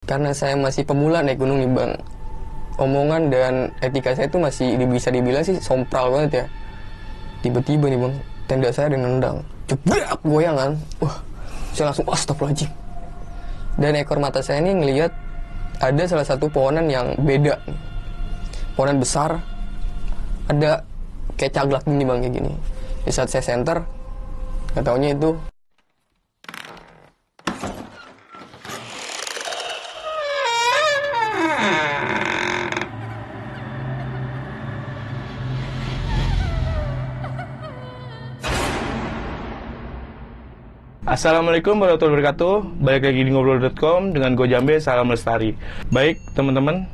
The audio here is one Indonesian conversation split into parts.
Karena saya masih pemula naik gunung nih bang, omongan dan etika saya itu masih bisa dibilang sih sompral banget ya. Tiba-tiba nih bang, tenda saya ada yang nendang, jebrak, goyang kan. Wah, saya langsung astagfirullahaladzim. Dan ekor mata saya ini ngelihat ada salah satu pohonan yang beda, pohonan besar, ada kayak caglak gini bang, kayak gini. Di saat saya senter, nggak taunya itu Assalamualaikum warahmatullahi wabarakatuh. Balik lagi di ngobrol.com dengan gue Jambe, salam lestari. Baik teman-teman,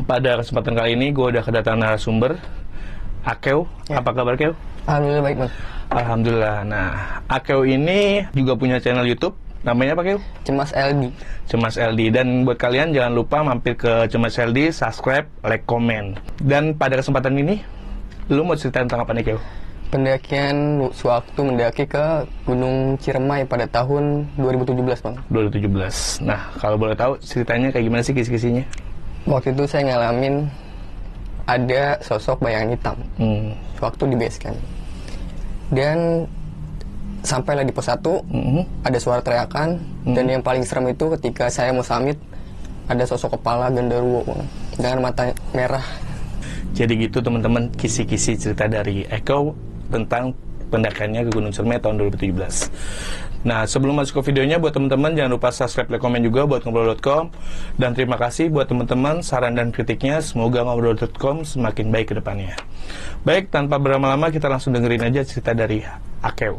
pada kesempatan kali ini gue udah kedatangan narasumber Akeu. Ya. Apa kabar Keu? alhamdulillah baik bang. Alhamdulillah. Nah, Akeu ini juga punya channel YouTube. Namanya apa Keu? Cemas LD. Cemas LD. Dan buat kalian jangan lupa mampir ke Cemas LD, subscribe, like, komen. Dan pada kesempatan ini, lu mau cerita tentang apa nih Keu? Pendakian sewaktu mendaki ke Gunung Ciremai pada tahun 2017 bang. 2017. Nah, kalau boleh tahu ceritanya kayak gimana sih kisi-kisinya? Waktu itu saya ngalamin ada sosok bayangan hitam waktu di base camp. Dan sampailah di pos 1, ada suara teriakan. Dan yang paling serem itu ketika saya mau summit, ada sosok kepala genderuwo bang, dengan mata merah. Jadi gitu teman-teman, kisi-kisi cerita dari Eko tentang pendakiannya ke Gunung Ciremai tahun 2017. Nah, sebelum masuk ke videonya, buat teman-teman jangan lupa subscribe, like, komen juga buat ngobrol.com. Dan terima kasih buat teman-teman saran dan kritiknya. Semoga ngobrol.com semakin baik ke depannya. Baik, tanpa berlama-lama kita langsung dengerin aja cerita dari Akeu.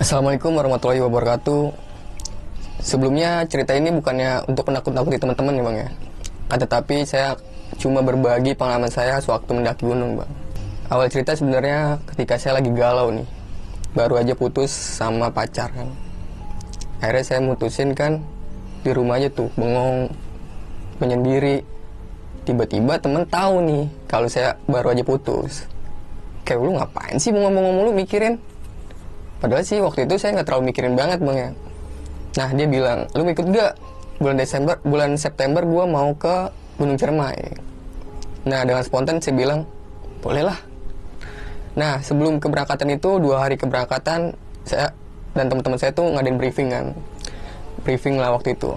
Assalamualaikum warahmatullahi wabarakatuh. Sebelumnya cerita ini bukannya untuk menakut-nakuti teman-teman ya bang ya. Tetapi saya cuma berbagi pengalaman saya sewaktu mendaki gunung bang. Awal cerita sebenarnya ketika saya lagi galau nih, baru aja putus sama pacar kan. Akhirnya saya mutusin kan di rumah aja tuh bengong menyendiri. Tiba-tiba temen tahu nih kalau saya baru aja putus. Kayak lu ngapain sih ngomong-ngomong mulu mikirin? Padahal sih waktu itu saya nggak terlalu mikirin banget bang ya. Nah dia bilang, lu ikut gak? Bulan September gue mau ke Gunung Ciremai. Nah dengan spontan saya bilang, boleh lah. Nah sebelum keberangkatan itu, 2 hari keberangkatan, saya dan teman-teman saya tuh ngadain briefing kan. Briefing lah waktu itu.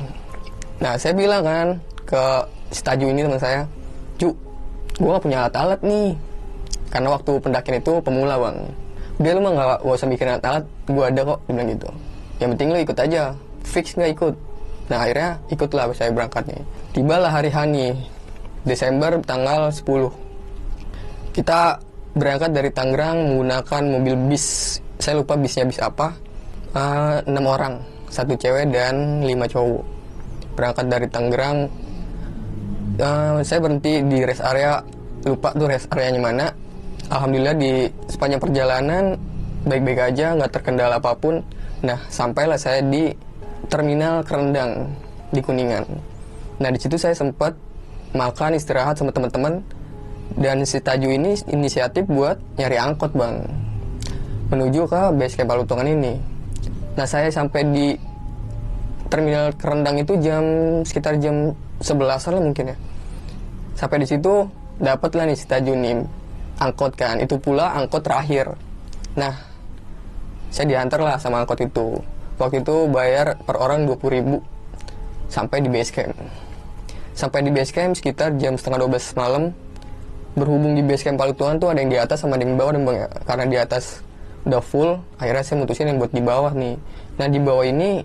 Nah saya bilang kan ke si Taju ini teman saya, Ju, gue gak punya alat-alat nih. Karena waktu pendakian itu pemula bang. Udah lu mah gak usah mikirin alat, gue ada kok, dia bilang gitu. Yang penting lu ikut aja, fix gak ikut. Nah akhirnya ikutlah saya berangkat nih. Tibalah hari Hani, Desember tanggal 10. Kita berangkat dari Tangerang menggunakan mobil bis. Saya lupa bisnya bis apa. 6 orang, 1 cewek dan 5 cowok. Berangkat dari Tangerang, saya berhenti di rest area. Lupa tuh rest areanya mana. Alhamdulillah di sepanjang perjalanan baik-baik aja, nggak terkendala apapun. Nah, sampailah saya di terminal Kerendang di Kuningan. Nah, di situ saya sempat makan, istirahat sama teman-teman. Dan si Taju ini inisiatif buat nyari angkot, bang, menuju ke base camp Palutungan ini. Nah, saya sampai di terminal Kerendang itu sekitar jam 11-an lah mungkin ya. Sampai di situ dapatlah nih si Taju nih angkot kan, itu pula angkot terakhir. Nah, saya diantar lah sama angkot itu. Waktu itu bayar per orang 20.000 sampai di base camp. Sampai di base camp sekitar jam setengah 12 malam. Berhubung di base camp Palutungan tuh ada yang di atas sama ada yang di bawah bang ya. Karena di atas udah full, akhirnya saya mutusin yang buat di bawah nih. Nah di bawah ini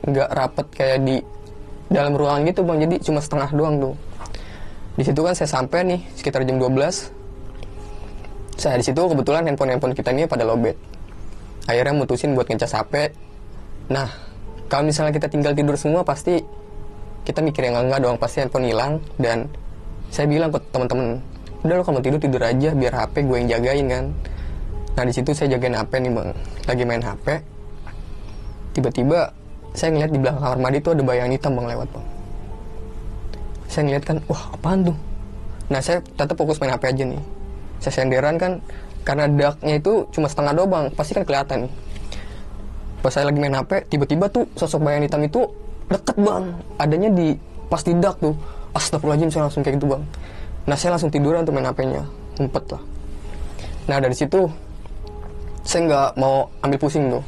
nggak rapet kayak di dalam ruangan gitu bang, jadi cuma setengah doang tuh. Di situ kan saya sampai nih sekitar jam 12. Saya di situ kebetulan handphone kita ini pada lowbat. Akhirnya mutusin buat ngecas HP. Nah, kalau misalnya kita tinggal tidur semua pasti kita mikir yang enggak doang, pasti handphone hilang. Dan saya bilang ke teman-teman, udah lo kamu tidur aja biar HP gue yang jagain kan. Nah di situ saya jagain HP nih bang, lagi main HP. Tiba-tiba saya ngeliat di belakang kamar mandi tuh ada bayangan hitam bang lewat bang. Saya ngeliat kan, wah apaan tuh. Nah saya tetap fokus main HP aja nih. Saya senderan kan, karena darknya itu cuma setengah doang bang, pasti kan kelihatan nih. Pas saya lagi main HP, tiba-tiba tuh sosok bayangan hitam itu deket bang, adanya di pas di dark tuh. Astagfirullahaladzim, saya langsung kayak gitu bang. Nah saya langsung tiduran untuk main HP-nya, ngumpet lah. Nah dari situ saya nggak mau ambil pusing tuh,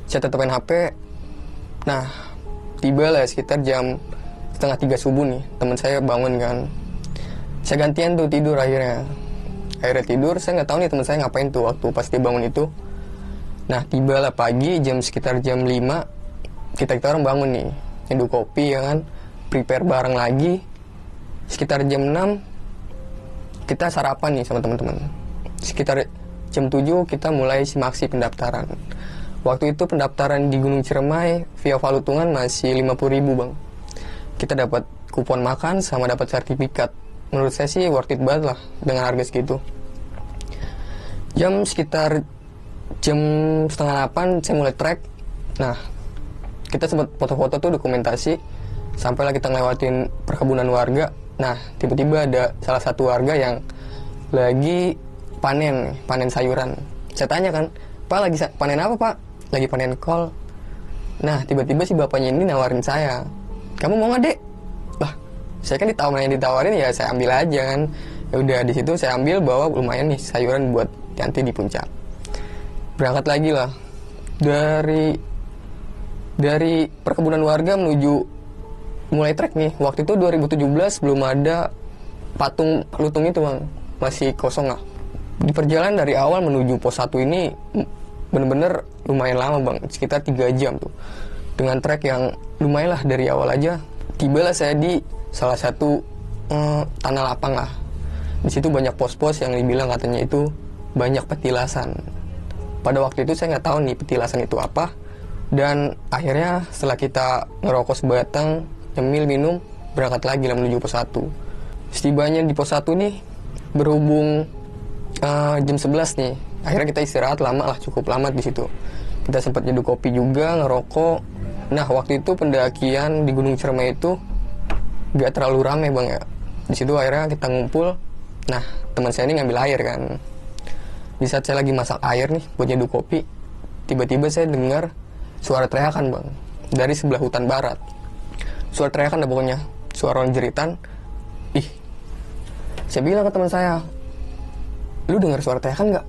saya tetap main HP. Nah tiba lah sekitar jam 2:30 subuh nih, teman saya bangun kan. Saya gantian tuh tidur akhirnya tidur. Saya nggak tahu nih teman saya ngapain tuh waktu pas dia bangun itu. Nah tibalah pagi sekitar jam 5, kita orang bangun nih, nyeduh kopi ya kan, prepare bareng lagi. Sekitar jam 6 kita sarapan nih sama teman-teman. Sekitar jam 7 kita mulai simaksi pendaftaran. Waktu itu pendaftaran di Gunung Ciremai via Valutungan masih 50.000 bang. Kita dapat kupon makan sama dapat sertifikat. Menurut saya sih worth it banget lah dengan harga segitu. Sekitar jam 7:30 saya mulai trek. Nah kita sempat foto-foto tuh, dokumentasi. Sampailah kita ngelewatin perkebunan warga. Nah tiba-tiba ada salah satu warga yang lagi panen sayuran. Saya tanya kan, Pak lagi panen apa Pak? Lagi panen kol. Nah tiba-tiba si bapaknya ini nawarin saya, kamu mau nggak dek? Lah saya kan ditawarin ya saya ambil aja kan. Ya udah di situ saya ambil, bawa lumayan nih sayuran buat nanti di puncak. Berangkat lagi lah dari perkebunan warga menuju mulai trek nih. Waktu itu 2017 belum ada patung lutung itu bang, masih kosong lah. Di perjalanan dari awal menuju pos 1 ini bener-bener lumayan lama bang, sekitar 3 jam tuh, dengan trek yang lumayan lah. Dari awal aja tibalah saya di salah satu tanah lapang lah. Di situ banyak pos-pos yang dibilang katanya itu banyak petilasan. Pada waktu itu saya nggak tahu nih petilasan itu apa. Dan akhirnya setelah kita ngerokok sebatang, nyemil, minum, berangkat lagi lah menuju pos 1. Setibanya di pos 1 nih, berhubung jam 11 nih, akhirnya kita istirahat lama lah, cukup lama di situ. Kita sempat nyeduh kopi juga, ngerokok. Nah waktu itu pendakian di Gunung Ciremai itu nggak terlalu ramai bang ya. Di situ akhirnya kita ngumpul. Nah teman saya ini ngambil air kan. Di saat saya lagi masak air nih buat nyeduh kopi, tiba-tiba saya dengar suara teriakan bang dari sebelah hutan barat. Suara teriakan dah pokoknya, suara orang jeritan. Ih, saya bilang ke teman saya, lu dengar suara teriakan nggak?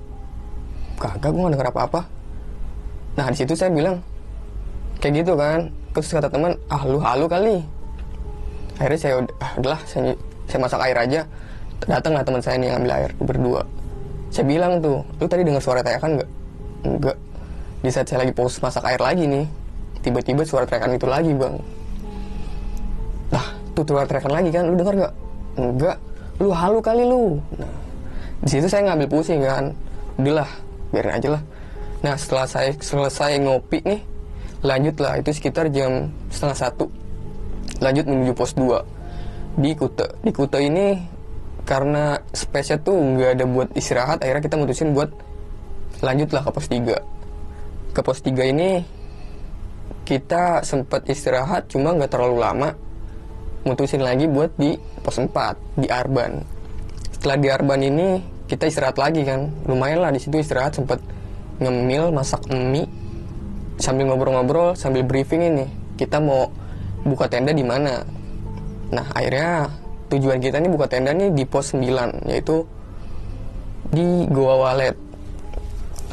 Kagak, gue nggak dengar apa-apa. Nah di situ saya bilang kayak gitu kan. Terus kata teman, lu halu kali. Akhirnya saya udahlah, saya masak air aja. Datanglah teman saya nih ngambil air berdua. Saya bilang tuh, lu tadi dengar suara teriakan nggak? Enggak. Di saat saya lagi pause masak air lagi nih, tiba-tiba suara teriakan itu lagi bang. Nah tuh suara teriakan lagi kan, lu dengar nggak? Enggak. Lu halu kali lu. Nah di situ saya ngambil pusing kan. Udahlah, biarin aja lah. Nah setelah saya selesai ngopi nih, lanjutlah itu sekitar jam 12:30. Lanjut menuju pos 2 di Kute. Di Kute ini karena space-nya tuh nggak ada buat istirahat, akhirnya kita mutusin buat lanjutlah ke pos 3. Ke pos 3 ini kita sempat istirahat, cuma nggak terlalu lama. Mutusin lagi buat di pos 4 di Arban. Setelah di Arban ini kita istirahat lagi kan, lumayan lah di situ istirahat, sempat ngemil, masak mie, sambil ngobrol-ngobrol, sambil briefing ini kita mau buka tenda di mana. Nah akhirnya tujuan kita nih buka tenda nih di pos 9, yaitu di Goa Walet.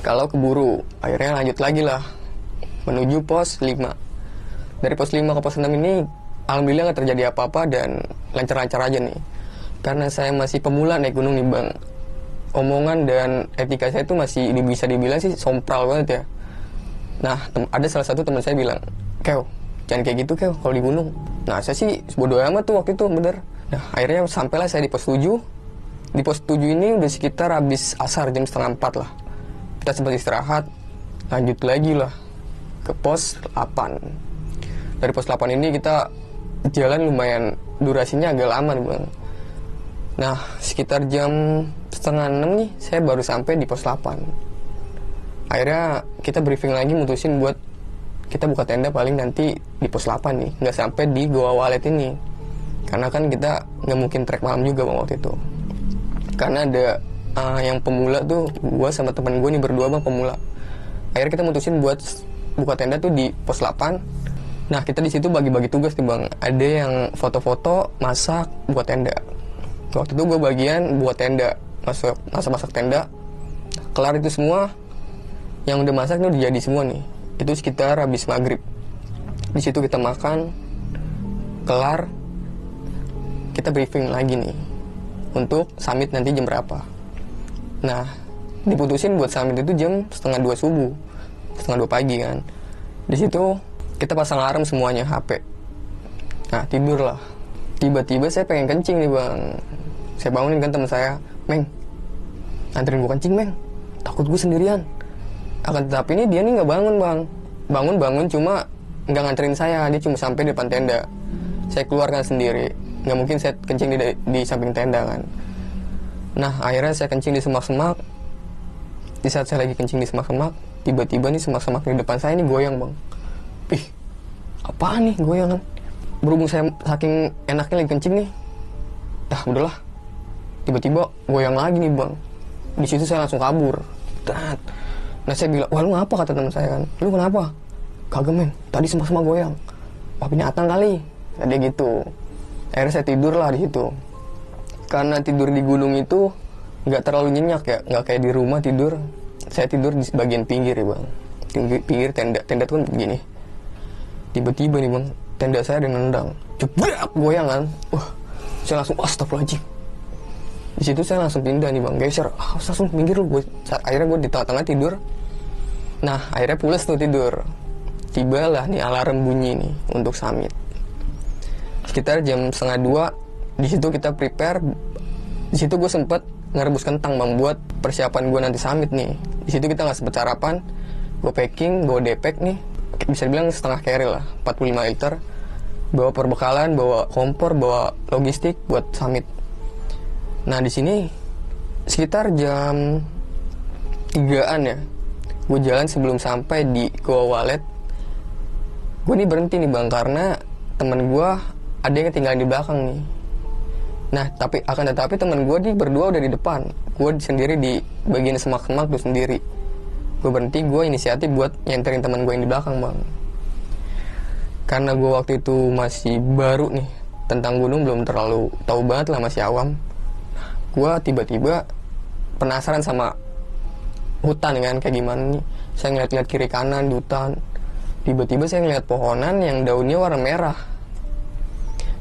Kalau keburu, akhirnya lanjut lagi lah menuju pos 5. Dari pos 5 ke pos 6 ini alhamdulillah nggak terjadi apa-apa dan lancar-lancar aja nih. Karena saya masih pemula naik gunung nih bang, omongan dan etika saya itu masih bisa dibilang sih sompral banget ya. Nah ada salah satu teman saya bilang, Kew, jangan kayak gitu Kew kalau di gunung. Nah saya sih bodo amat tuh waktu itu bener. Nah akhirnya sampailah saya di pos 7. Di pos 7 ini udah sekitar habis asar jam 3:30 lah. Kita sempat istirahat, lanjut lagi lah ke pos 8. Dari pos 8 ini kita jalan lumayan, durasinya agak lama nih bang. Nah sekitar jam 5:30 nih saya baru sampai di pos 8. Akhirnya kita briefing lagi, mutusin buat kita buka tenda paling nanti di pos 8 nih, nggak sampai di Goa Walet ini. karena kan kita nggak mungkin trek malam juga bang waktu itu, karena ada yang pemula tuh, gue sama temen gue nih berdua bang pemula. Akhirnya kita mutusin buat buka tenda tuh di pos 8. Nah kita di situ bagi-bagi tugas nih bang, ada yang foto-foto, masak, buat tenda. Waktu itu gue bagian buat tenda, masak tenda. Kelar itu semua, yang udah masak nih udah jadi semua nih. Itu sekitar habis maghrib. Di situ kita makan, kelar, kita briefing lagi nih untuk summit nanti jam berapa. Nah diputusin buat summit itu jam 1:30 subuh, 1:30 pagi kan. Di situ kita pasang alarm semuanya HP. Nah tidur lah. Tiba-tiba saya pengen kencing nih bang. Saya bangunin kan teman saya, Meng, anterin gue kencing Meng, takut gue sendirian. Akan tetapi ini dia nih nggak bangun bang. Bangun cuma nggak nganterin saya, dia cuma sampai depan tenda. Saya keluarkan sendiri, nggak mungkin saya kencing di samping tenda kan. Nah akhirnya saya kencing di semak-semak. Di saat saya lagi kencing di semak-semak, tiba-tiba nih semak-semak di depan saya ini goyang bang. Ih, apaan nih goyangan? Berhubung saya saking enaknya lagi kencing nih, udahlah. Tiba-tiba goyang lagi nih bang. Di situ saya langsung kabur. Nah saya bilang, wah lu ngapa, kata teman saya kan. Lu kenapa? Kagak men, tadi semak-semak goyang. Wah binatang kali. Nah, dia gitu. Akhirnya saya tidur lah di situ. Karena tidur di gunung itu nggak terlalu nyenyak ya, nggak kayak di rumah tidur. Saya tidur di bagian pinggir ya bang. Pinggir tenda tuh kan begini. Tiba-tiba nih bang, tenda saya ada nendang, jebrak goyang kan. Wah, saya langsung astagfirullahaladzim. Di situ saya langsung pindah nih bang, geser. Langsung pinggir lu. Akhirnya gue di tengah-tengah tidur. Nah akhirnya pulas tuh tidur. Tibalah nih alarm bunyi nih untuk summit. Sekitar jam 1:30 di situ kita prepare. Di situ gue sempet ngerebus kentang bang buat persiapan gue nanti summit nih. Di situ kita nggak sempet sarapan. Gue packing, bawa depek nih. Bisa dibilang setengah carry lah, 45 liter. Bawa perbekalan, bawa kompor, bawa logistik buat summit. Nah di sini sekitar jam 3-an ya, gue jalan sebelum sampai di Goa Walet. Gue nih berhenti nih bang, karena temen gue ada yang ketinggalan di belakang nih. Nah tetapi temen gue berdua udah di depan. Gue sendiri di bagian semak-semak tuh sendiri. Gue berhenti, gue inisiatif buat nyenterin teman gue yang di belakang bang. Karena gue waktu itu masih baru nih, tentang gunung belum terlalu tahu banget lah, masih awam. Gue tiba-tiba penasaran sama hutan kan, kayak gimana nih. Saya ngeliat-ngeliat kiri kanan di hutan. Tiba-tiba saya ngeliat pohonan yang daunnya warna merah.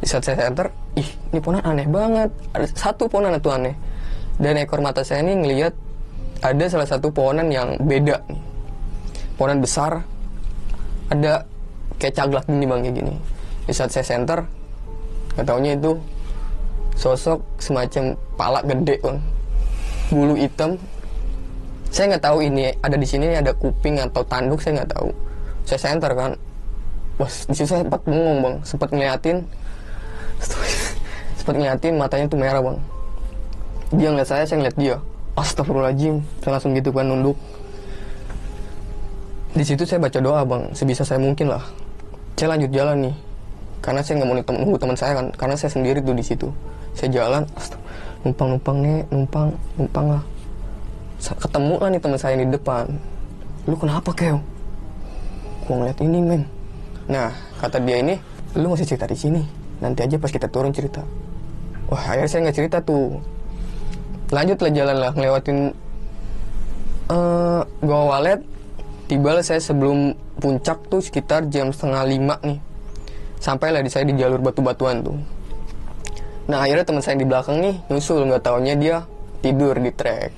Di saat saya center, ini pohonan aneh banget. Ada satu pohonan itu aneh. Dan ekor mata saya ini ngeliat ada salah satu pohonan yang beda nih. Pohonan besar, ada kayak caglak gini bang, kayak gini. Di saat saya center, gak taunya itu sosok semacam pala gede bang, bulu hitam. Saya nggak tahu ini ada di sini ada kuping atau tanduk, saya nggak tahu. Saya center kan, bos di situ saya sempat bengong bang, sempat ngeliatin matanya tuh merah bang. Dia ngeliat saya ngeliat dia. Astagfirullahaladzim, saya langsung gitu kan nunduk. Di situ saya baca doa bang, sebisa saya mungkin lah. Saya lanjut jalan nih, karena saya nggak mau nunggu teman saya kan, karena saya sendiri tuh di situ. Saya jalan, numpang lah. Ketemu lah nih teman saya di depan. Lu kenapa Keo? Gua ngeliat ini men. Nah kata dia ini, lu masih cerita di sini. Nanti aja pas kita turun cerita. Wah akhirnya saya nggak cerita tuh. Lanjutlah jalan lah, ngelewatin Goa Walet. Tibalah saya sebelum puncak tuh sekitar jam 4:30 nih. Sampailah saya di jalur batu-batuan tuh. Nah akhirnya teman saya di belakang nih nyusul, nggak taunya dia tidur di trek.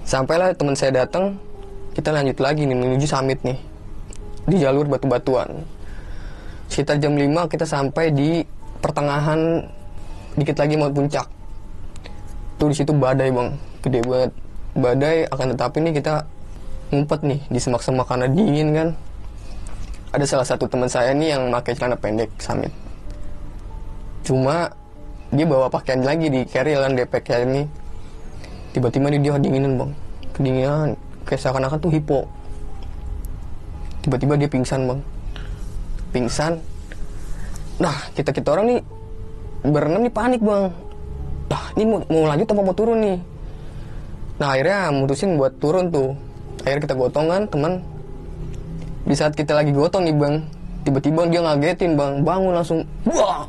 Sampailah teman saya datang, kita lanjut lagi nih menuju summit nih di jalur batu-batuan. Sekitar jam 5 kita sampai di pertengahan, dikit lagi mau puncak. Tuh di situ badai bang, gede banget badai. Akan tetapi nih kita ngumpet nih di semak-semak karena dingin kan. Ada salah satu teman saya nih yang pakai celana pendek summit. Cuma dia bawa pakaian lagi di carry kan, depek kayak ini. Tiba-tiba dia kedinginan bang, kedinginan kayak seakan-akan tuh hipo. Tiba-tiba dia pingsan bang, pingsan. Nah kita orang nih berenam nih panik bang. Lah ini mau lanjut apa mau turun nih? Nah akhirnya mutusin buat turun tuh. Akhirnya kita gotongan teman. Di saat kita lagi gotong nih bang, tiba-tiba dia ngagetin bang, bangun langsung, wah.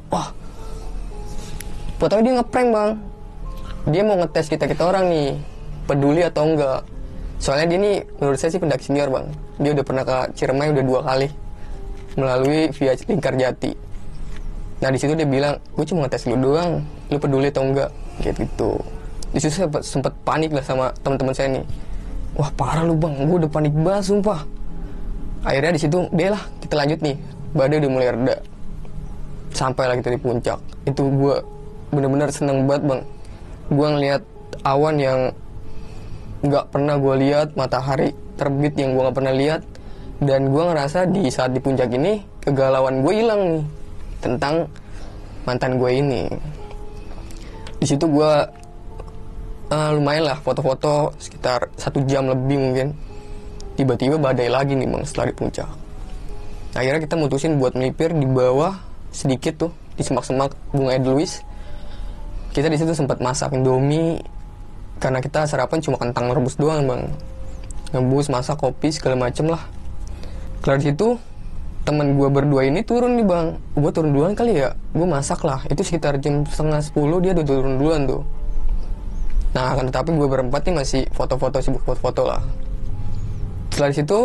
Pertama dia ngeprank bang. Dia mau ngetes kita orang nih, peduli atau enggak. Soalnya dia nih menurut saya sih pendaki senior bang. Dia udah pernah ke Ciremai udah 2 kali melalui via Lingkar Jati. Nah di situ dia bilang, gue cuma ngetes lu doang, lu peduli atau enggak, gitu. Di situ saya sempet panik lah sama teman-teman saya nih. Wah parah lu bang, gue udah panik banget sumpah. Akhirnya di situ deh lah kita lanjut nih, badai udah mulai reda. Sampailah kita di puncak. Itu gue bener-bener seneng banget bang. Gue ngeliat awan yang nggak pernah gue lihat, matahari terbit yang gue nggak pernah lihat, dan gue ngerasa di saat di puncak ini kegalauan gue hilang nih tentang mantan gue ini. Di situ gue lumayan lah foto-foto sekitar 1 jam lebih mungkin. Tiba-tiba badai lagi nih bang setelah di puncak. Akhirnya kita mutusin buat melipir di bawah sedikit tuh di semak-semak Bunga Edelweiss. Kita di situ sempat masak Indomie karena kita sarapan cuma kentang rebus doang bang. Ngebus, masak, kopi segala macem lah. Kelar di situ temen gue berdua ini turun nih bang. Gue turun duluan kali ya. Gue masak lah. Itu sekitar jam 9:30 dia udah turun duluan tuh. Nah kan tetapi gue berempat nih masih foto-foto, sibuk foto-foto lah. Setelah di situ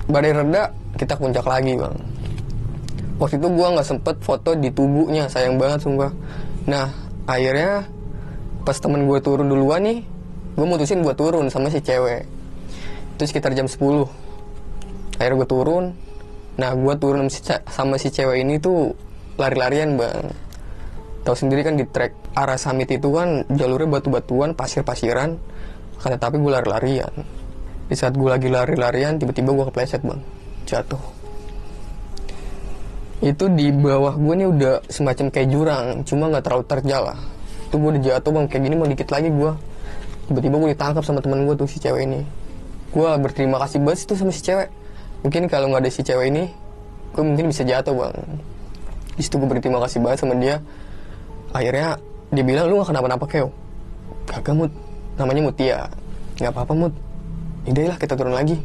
badai reda, kita puncak lagi bang. Waktu itu gue nggak sempet foto di tubuhnya, sayang banget sumpah. Nah akhirnya pas temen gue turun duluan nih, gue mutusin buat turun sama si cewek. Itu sekitar jam 10. Akhirnya gue turun. Nah gue turun sama si cewek ini tuh lari-larian bang. Tahu sendiri kan di trek arah summit itu kan jalurnya batu-batuan, pasir-pasiran. Kan tapi gue lari-larian. Di saat gue lagi lari-larian, tiba-tiba gue kepleset bang, jatuh. Itu di bawah gue nih udah semacam kayak jurang, cuma nggak terlalu terjal lah. Itu gue udah jatuh bang, kayak gini mau dikit lagi gue. Tiba-tiba gue ditangkap sama temen gue tuh si cewek ini. Gue berterima kasih banget itu sama si cewek. Mungkin kalau nggak ada si cewek ini, gue mungkin bisa jatuh bang. Di situ gue berterima kasih banget sama dia. Akhirnya dia bilang, lu nggak kenapa-napa Keo. Kagak Mut, namanya Mutia. Nggak apa-apa Mut. Yaudah lah kita turun lagi.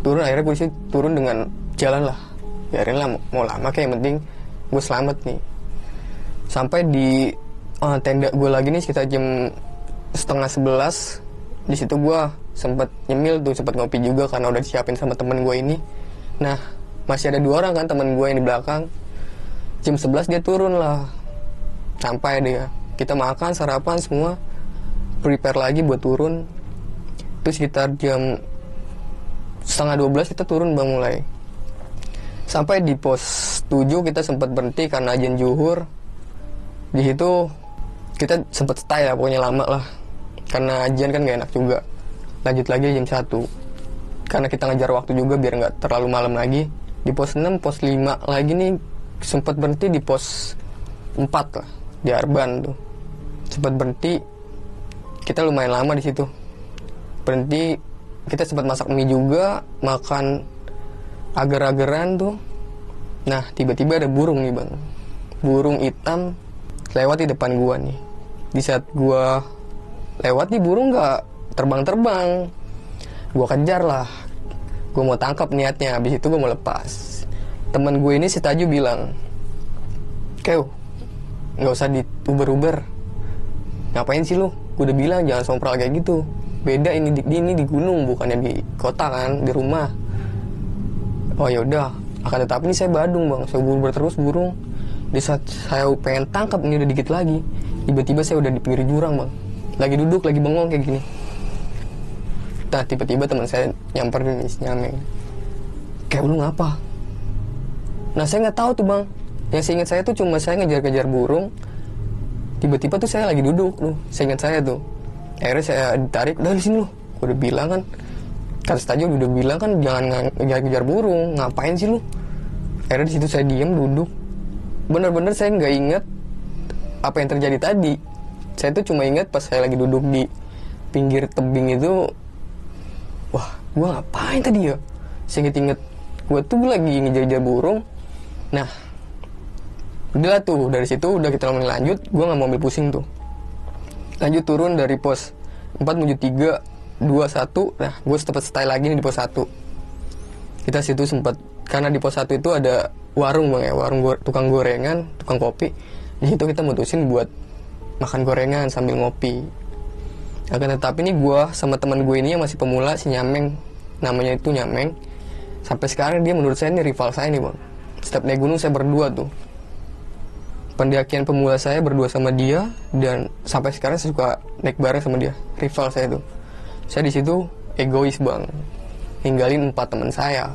Turun akhirnya gue disitu turun dengan jalan lah. Biarin lah mau lama kayak yang penting gue selamat nih. Sampai di tenda gue lagi nih sekitar jam 10:30. Di situ gue sempet nyemil tuh, sempet ngopi juga karena udah disiapin sama temen gue ini. Nah masih ada 2 orang kan temen gue yang di belakang. Jam 11 dia turun lah. Sampai dia, kita makan, sarapan semua, prepare lagi buat turun. Itu sekitar jam 11:30 kita turun bang mulai. Sampai di pos 7 kita sempat berhenti karena azan zuhur. Di situ kita sempat stay lah, pokoknya lama lah. Karena azan kan gak enak juga. Lanjut lagi jam 1. Karena kita ngejar waktu juga biar gak terlalu malam lagi. Di pos 6, pos 5 lagi nih sempat berhenti di pos 4 lah. Di Arban tuh. Sempat berhenti. Kita lumayan lama di situ. Berhenti, kita sempat masak mie juga, makan agar-agaran tuh. Nah tiba-tiba ada burung nih bang, burung hitam lewat di depan gua nih. Di saat gua lewat nih burung nggak terbang-terbang, gua kejar lah, gua mau tangkap niatnya. Habis itu gua mau lepas. Temen gue ini si Taju bilang, Keo nggak usah di uber-uber, ngapain sih lu? Gue udah bilang jangan sompral kayak gitu. Beda ini di gunung, bukannya di kota kan, di rumah. Oh ya udah, akan tetapi ini saya badung bang, saya buru terus burung. Di saat saya pengen tangkap ini udah dikit lagi, tiba-tiba saya udah di pinggir jurang bang, lagi duduk, lagi bengong kayak gini. Nah tiba-tiba teman saya nyamperin nih, nyameng, kayak lu ngapa? Nah saya nggak tahu tuh bang, yang seingat saya tuh cuma saya ngejar-ngejar burung. Tiba-tiba tuh saya lagi duduk tuh, seingat saya tuh. Akhirnya saya ditarik, udah di sini lu. Gue udah bilang kan, kata Stajo udah bilang kan jangan ngejar-ngejar burung, ngapain sih lu? Akhirnya di situ saya diam duduk. Bener-bener saya nggak inget apa yang terjadi tadi. Saya tuh cuma ingat pas saya lagi duduk di pinggir tebing itu, wah, gue ngapain tadi ya? Saya inget gue tuh lagi ngejar-ngejar burung. Nah, Udah tuh, dari situ udah kita ngomongin lanjut, gue nggak mau ambil pusing tuh. Lanjut turun dari pos 4 menuju 3, 2, 1. Nah, gue sempat stay lagi nih di pos 1. Kita situ sempat, karena di pos 1 itu ada warung bang ya, tukang gorengan, tukang kopi. Di situ kita mutusin buat makan gorengan sambil ngopi. Akan tetapi nih gue sama teman gue ini yang masih pemula, si Nyameng, namanya itu Nyameng. Sampai sekarang dia menurut saya ini rival saya nih bang. Setiap naik gunung saya berdua tuh. Pendakian pemula saya berdua sama dia, dan sampai sekarang saya suka naik bareng sama dia. Rival saya tuh. Saya di situ egois bang, ninggalin 4 teman saya.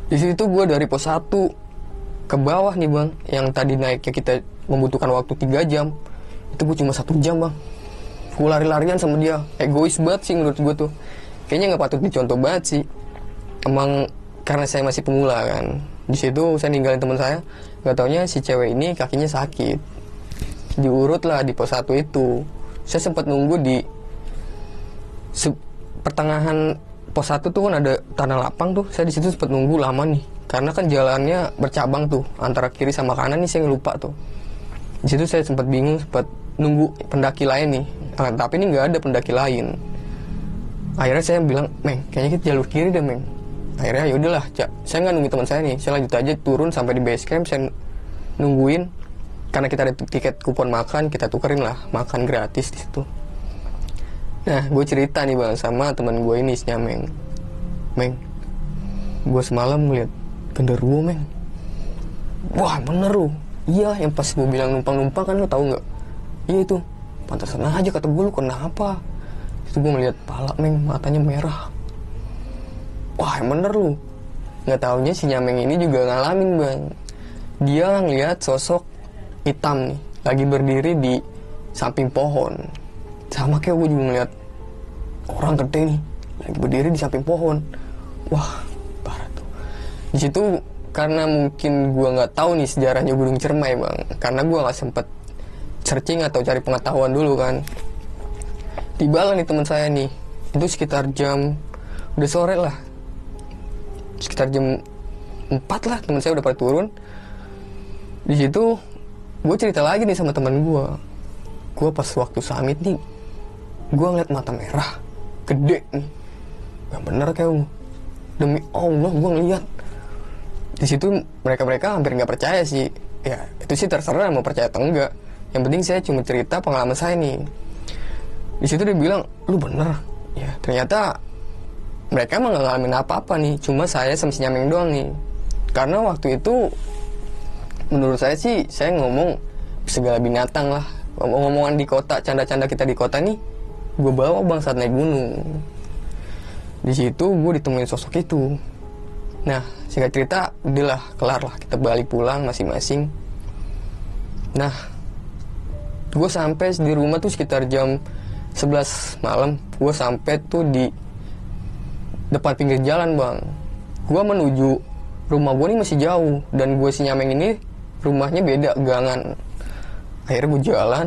Di situ gue dari pos 1 ke bawah nih bang, yang tadi naiknya kita membutuhkan waktu 3 jam, itu gue cuma 1 jam bang. Gue lari-larian sama dia, egois banget sih menurut gue tuh. Kayaknya nggak patut dicontoh banget sih. Emang karena saya masih pemula kan. Di situ saya ninggalin teman saya. Gak taunya si cewek ini kakinya sakit. Diurut lah di pos 1 itu. Saya sempat nunggu di pertengahan pos 1 tuh kan ada tanah lapang tuh. Saya di situ sempat nunggu lama nih. Karena kan jalannya bercabang tuh antara kiri sama kanan nih, saya lupa tuh. Di situ saya sempat bingung, sempat nunggu pendaki lain nih. Nah, tapi ini nggak ada pendaki lain. Akhirnya saya bilang, Meng, kayaknya kita jalur kiri deh, Meng. Akhirnya yaudahlah, saya nggak nunggu teman saya nih, saya lanjut aja turun sampai di base camp, saya nungguin. Karena kita ada tiket kupon makan, kita tukerin lah makan gratis di situ. Nah, gue cerita nih bang sama teman gue ini, si Nyameng. Meng, gue semalam ngeliat genderuwo, Meng. Wah bener lu. Iya, yang pas gue bilang numpang-numpang kan, lo tau nggak? Iya itu, pantasan aja kata gue, lu kenapa? Itu gue ngeliat pala, Meng, matanya merah. Wah bener lu. Nggak taunya si Nyameng ini juga ngalamin bang. Dia ngeliat sosok hitam nih, lagi berdiri di samping pohon. Sama kayak gue juga ngeliat orang gede nih, lagi berdiri di samping pohon. Wah parah tuh. Di situ karena mungkin gue nggak tahu nih sejarahnya Gunung Cermai bang, karena gue nggak sempet searching atau cari pengetahuan dulu kan. Tibalah nih teman saya nih, itu sekitar jam udah sore lah, sekitar jam 4 lah, teman saya udah pada turun. Di situ gue cerita lagi nih sama teman gue. Gue pas waktu summit nih, gue ngeliat mata merah gede nih, yang bener kayak demi Allah gue ngeliat. Di situ mereka hampir nggak percaya sih. Ya itu sih terserah mau percaya atau enggak. Yang penting saya cuma cerita pengalaman saya nih. Di situ dia bilang, lu bener. Ya ternyata mereka emang nggak ngalamin apa-apa nih. Cuma saya sama si Nyameng doang nih. Karena waktu itu menurut saya sih, saya ngomong segala binatang lah. Ngomongan di kota, canda-canda kita di kota nih, gue bawa bang saat naik gunung. Di situ gue ditemuin sosok itu. Nah singkat cerita, udahlah kelar lah, kita balik pulang masing-masing. Nah gue sampai di rumah tuh sekitar jam 11 malam. Gue sampai tuh di depan pinggir jalan bang. Gue menuju rumah gue nih masih jauh, dan gue si Nyameng ini rumahnya beda gangan. Akhirnya gue jalan.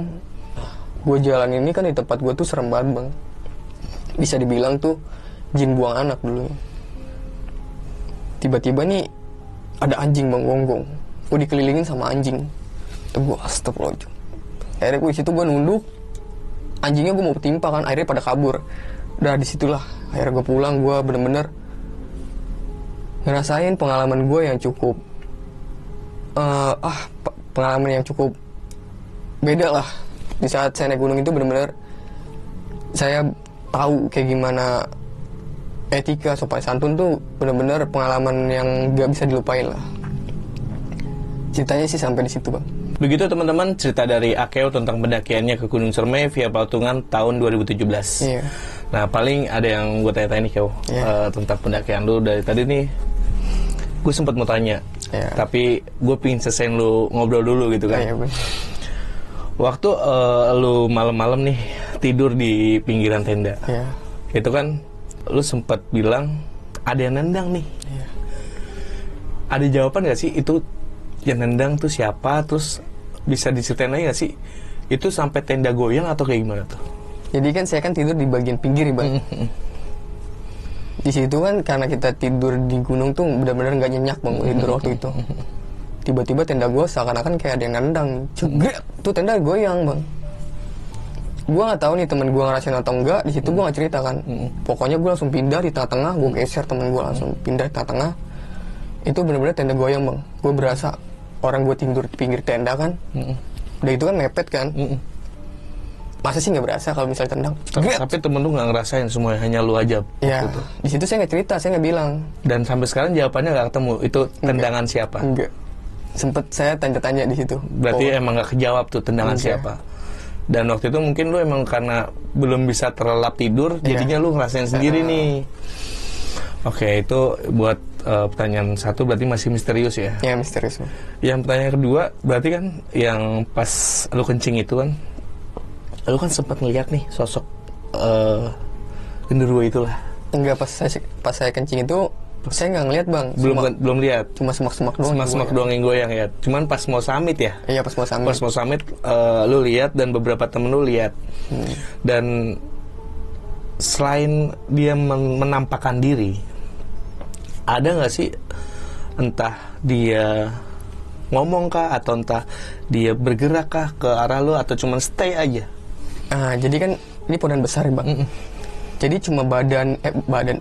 Gue jalan ini kan di tempat gue tuh serem banget bang. Bisa dibilang tuh jin buang anak dulu. Tiba-tiba nih ada anjing bang gonggong. Gue dikelilingin sama anjing. Tuh gue astagfirullahaladzim. Akhirnya gue disitu gue nunduk. Anjingnya gue mau timpa kan, akhirnya pada kabur. Udah disitulah akhirnya gue pulang. Gue bener-bener ngerasain pengalaman gue yang cukup pengalaman yang cukup beda lah. Di saat saya naik gunung itu bener-bener saya tahu kayak gimana etika sopan santun tuh, bener-bener pengalaman yang gak bisa dilupain lah. Ceritanya sih sampai di situ bang. Begitu teman-teman cerita dari Akeo tentang pendakiannya ke Gunung Cermai via Patungan tahun 2017. Iya. Nah paling ada yang gue tanya-tanya nih Keo, tentang pendakian lu dari tadi nih. Gue sempat mau tanya, tapi gue pingin selesaiin lu ngobrol dulu gitu kan. Iya, Waktu lu malam-malam nih tidur di pinggiran tenda, itu kan lu sempat bilang ada yang nendang nih. Ada jawaban gak sih itu yang nendang tuh siapa? Terus bisa diceritain lagi gak sih itu sampai tenda goyang atau kayak gimana tuh? Jadi kan saya kan tidur di bagian pinggir nih bang. Di situ kan karena kita tidur di gunung tuh benar-benar nggak nyenyak bang tidur waktu itu. tiba-tiba tenda gue seakan-akan kayak ada yang nendang, cegret, tuh tenda goyang bang. Gue nggak tahu nih temen gue ngerasain atau enggak. Di situ gue nggak cerita kan. Pokoknya gue langsung pindah di tengah-tengah, gue geser temen gue langsung pindah di tengah-tengah. Itu bener-bener tenda goyang bang. Gue berasa orang gue tidur di pinggir tenda kan. Udah itu kan mepet kan. Masa sih nggak berasa kalau misalnya tendang? Tapi temen lu nggak ngerasain semuanya, hanya lu aja. Ya, di situ saya nggak cerita, saya nggak bilang. Dan sampai sekarang jawabannya nggak ketemu. Itu tendangan siapa? Enggak. Sempet saya tanya-tanya di situ. Berarti emang nggak kejawab tuh tendangan siapa. Dan waktu itu mungkin lu emang karena belum bisa terlelap tidur, jadinya lu ngerasain sendiri nih. Oke, itu buat pertanyaan satu berarti masih misterius ya? Ya, misterius. Yang pertanyaan kedua, berarti kan yang pas lu kencing itu kan, lu kan sempat ngeliat nih sosok genderuwo itulah. Enggak, pas saya kencing itu saya nggak ngeliat bang. Belum lihat. Cuma semak-semak doang. Semak-semak doang yang goyang ya. Cuman pas mau summit ya. Iya, pas mau summit. Pas mau summit lu lihat dan beberapa temen lu lihat. Dan selain dia menampakkan diri, ada nggak sih entah dia ngomong kah atau entah dia bergerak kah ke arah lu atau cuman stay aja? Jadi kan ini pohon besar ya bang. Jadi cuma badan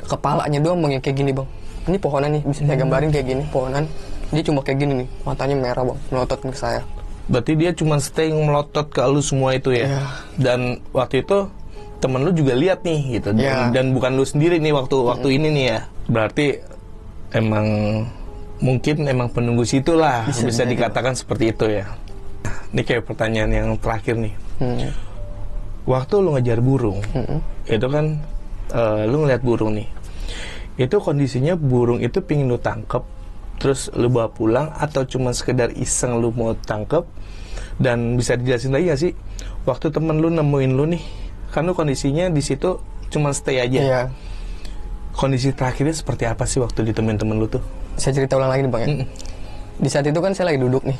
kepalanya doang bang yang kayak gini bang. Ini pohonan nih, bisa saya gambarin kayak gini, pohonan. Dia cuma kayak gini nih, matanya merah bang, melotot ke saya. Berarti dia cuma stay melotot ke lu semua itu ya? Dan waktu itu temen lu juga lihat nih gitu. Dan bukan lu sendiri nih waktu ini nih ya. Berarti mungkin emang penunggu situ lah, bisa dikatakan seperti itu ya. Ini kayak pertanyaan yang terakhir nih. Waktu lu ngejar burung, itu kan lu ngeliat burung nih. Itu kondisinya burung itu pingin lu tangkep, terus lu bawa pulang atau cuma sekedar iseng lu mau tangkep? Dan bisa dijelasin lagi gak sih, waktu temen lu nemuin lu nih, kan lu kondisinya di situ cuma stay aja. Iya. Kondisi terakhirnya seperti apa sih waktu ditemuin temen lu tuh? Saya cerita ulang lagi nih bang ya. Di saat itu kan saya lagi duduk nih,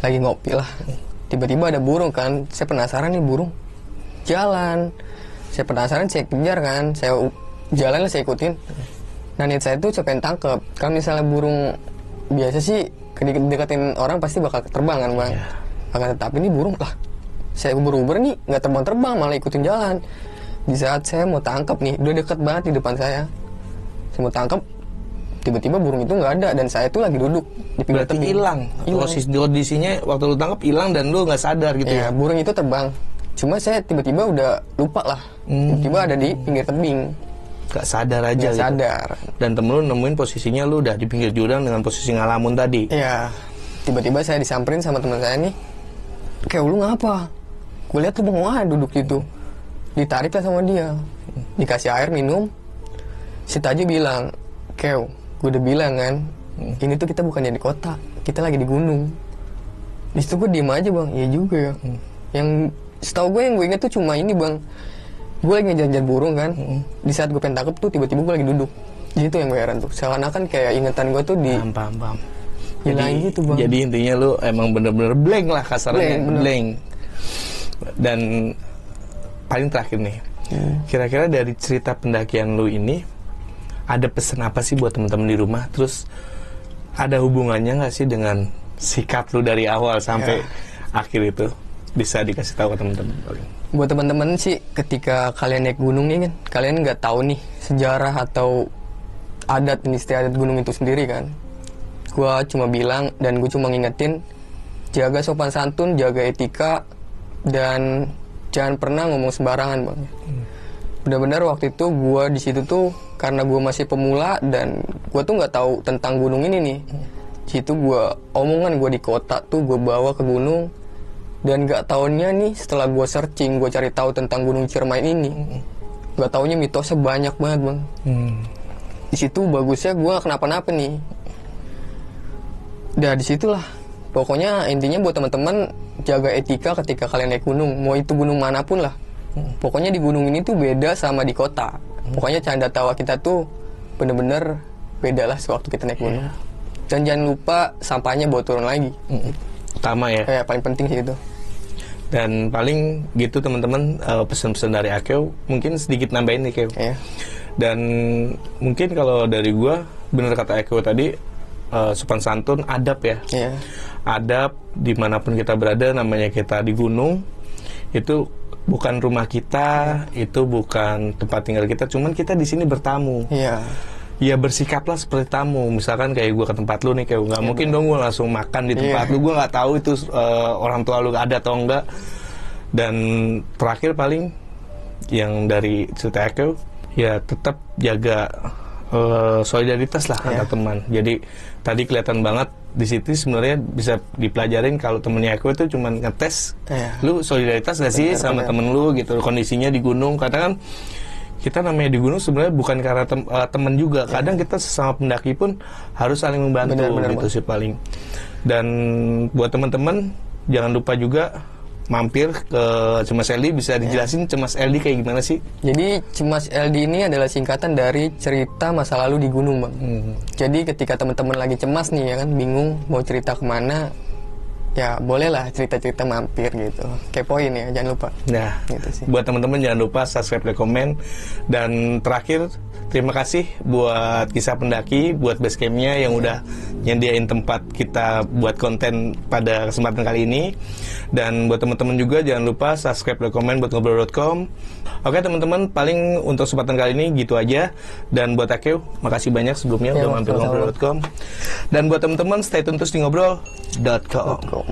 lagi ngopi lah. Tiba-tiba ada burung kan, saya penasaran nih burung jalan. Saya penasaran, saya kejar kan, saya jalan lah, saya ikutin. Nah niat saya tuh saya pengen tangkep. Kalau misalnya burung biasa sih deketin orang pasti bakal terbang kan bang. Akan tetapi ini burung lah, saya uber-uber nih nggak terbang-terbang, malah ikutin jalan. Di saat saya mau tangkep nih, udah deket banget di depan saya mau tangkep, tiba-tiba burung itu nggak ada dan saya tuh lagi duduk di pinggir tebing. Hilang. Kondisinya waktu lu tangkep hilang dan lu nggak sadar gitu ya? Burung itu terbang. Cuma saya tiba-tiba udah lupa lah. Tiba-tiba ada di pinggir tebing. Gak sadar aja. Gak sadar. Dan temen lu nemuin posisinya lu udah di pinggir jurang dengan posisi ngalamun tadi. Iya. Tiba-tiba saya disamperin sama teman saya nih. Kayak lu ngapa? Gue lihat tuh bengong duduk gitu. Ditarik lah sama dia. Dikasih air minum. Si Taji bilang, Kew, gue udah bilang kan, ini tuh kita bukannya di kota, kita lagi di gunung. Di situ gue diem aja bang. Iya juga ya. Yang setahu gue yang gue inget tuh cuma ini bang. Gue lagi ngejar-ngejar burung kan. Di saat gue pengen tangkep tuh tiba-tiba gue lagi duduk. Jadi itu yang gue heran tuh. Seakan-akan kayak ingetan gue tuh di paham. Hilang gitu bang. Jadi intinya lu emang bener-bener blank lah kasarnya. Blank. Dan paling terakhir nih, kira-kira dari cerita pendakian lu ini ada pesan apa sih buat teman-teman di rumah? Terus ada hubungannya nggak sih dengan sikap lu dari awal sampai akhir itu? Bisa dikasih tahu ke teman-teman. Buat teman-teman sih, ketika kalian naik gunung nih kan, kalian nggak tahu nih sejarah atau adat istiadat gunung itu sendiri kan. Gue cuma bilang dan gue cuma ngingetin, jaga sopan santun, jaga etika, dan jangan pernah ngomong sembarangan bang. Benar-benar waktu itu gue di situ tuh karena gue masih pemula dan gue tuh nggak tahu tentang gunung ini nih. Situ gue omongan gue di kota tuh gue bawa ke gunung. Dan gak taunya nih setelah gue searching, gue cari tahu tentang Gunung Ciremai ini, gak taunya mitosnya banyak banget bang. Di situ bagusnya gue gak kenapa-napa nih. Udah disitulah. Pokoknya intinya buat teman-teman jaga etika ketika kalian naik gunung, mau itu gunung manapun lah. Pokoknya di gunung ini tuh beda sama di kota. Pokoknya canda tawa kita tuh bener-bener beda lah sewaktu kita naik gunung. Dan jangan lupa sampahnya bawa turun lagi. Utama ya. Kayak paling penting sih itu. Dan paling gitu teman-teman, pesan-pesan dari Akeo mungkin sedikit nambahin nih Keo. Dan mungkin kalau dari gua, bener kata Akeo tadi, sopan santun, adab ya. Iya. Adab dimanapun kita berada, namanya kita di gunung, itu bukan rumah kita, itu bukan tempat tinggal kita, cuman kita di sini bertamu. Iya. Ya bersikaplah seperti tamu. Misalkan kayak gue ke tempat lu nih, kayak nggak mungkin dong gue langsung makan di tempat lu. Gue nggak tahu itu orang tua lu ada atau enggak. Dan terakhir paling yang dari cerita aku, ya tetap jaga solidaritas lah antar teman. Jadi tadi kelihatan banget di situ sebenarnya bisa dipelajarin kalau temennya aku itu cuma ngetes, lu solidaritas gak sih sama temen lu gitu, kondisinya di gunung. Karena kan kita namanya di gunung sebenarnya bukan karena teman juga, kadang kita sesama pendaki pun harus saling membantu gitu sih paling. Dan buat teman-teman jangan lupa juga mampir ke Cemas LD. Bisa dijelasin Cemas LD kayak gimana sih? Jadi Cemas LD ini adalah singkatan dari cerita masa lalu di gunung, Bang. Jadi ketika teman-teman lagi cemas nih ya kan, bingung mau cerita kemana, ya bolehlah cerita-cerita mampir gitu. Kepoin ya, jangan lupa. Nah, gitu sih. Buat teman-teman jangan lupa subscribe, like, komen. Dan terakhir, terima kasih buat Kisah Pendaki, buat Basecampnya yang udah nyediain tempat kita buat konten pada kesempatan kali ini. Dan buat teman-teman juga jangan lupa subscribe, like, komen buat ngobrol.com. Oke teman-teman, paling untuk kesempatan kali ini gitu aja. Dan buat Akeu, makasih banyak sebelumnya udah mampir ngobrol.com. Dan buat teman-teman, stay tune terus di ngobrol.com.